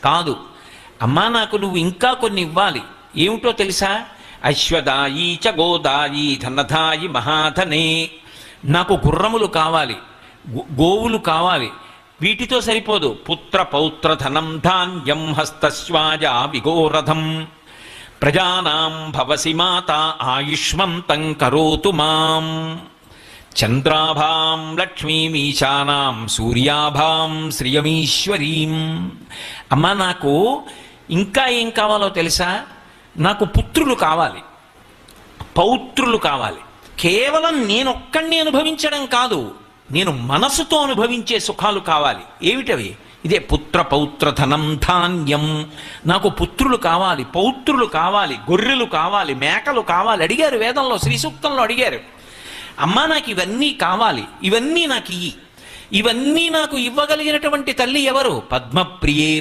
కాదు. అమ్మా నాకు నువ్వు ఇంకా కొన్ని ఇవ్వాలి. ఏమిటో తెలుసా? అశ్వదాయి చ గోదాయి ధనధాయి మహాధనే. నాకు గుర్రములు కావాలి, గోవులు కావాలి. వీటితో సరిపోదు. పుత్ర పౌత్ర ధనం ధాన్యం హస్తశ్వాజ విగోరథం ప్రజానాం భవసి మాత ఆయుష్మంతం కరోతు మాం చంద్రాభాం లక్ష్మీమీశానాం సూర్యాభాం శ్రియమీశ్వరీం. అమ్మా నాకు ఇంకా ఏం కావాలో తెలుసా? నాకు పుత్రులు కావాలి, పౌత్రులు కావాలి. కేవలం నేనొక్కడిని అనుభవించడం కాదు, నేను మనసుతో అనుభవించే సుఖాలు కావాలి. ఏమిటవి? ఇదే పుత్ర పౌత్ర ధనం ధాన్యం. నాకు పుత్రులు కావాలి, పౌత్రులు కావాలి, గొర్రెలు కావాలి, మేకలు కావాలి. అడిగారు వేదంలో, శ్రీ సూక్తంలో అడిగారు. అమ్మా నాకు ఇవన్నీ కావాలి, ఇవన్నీ నాకు ఇవ్వి. ఇవన్నీ నాకు ఇవ్వగలిగినటువంటి తల్లి ఎవరు? పద్మప్రియే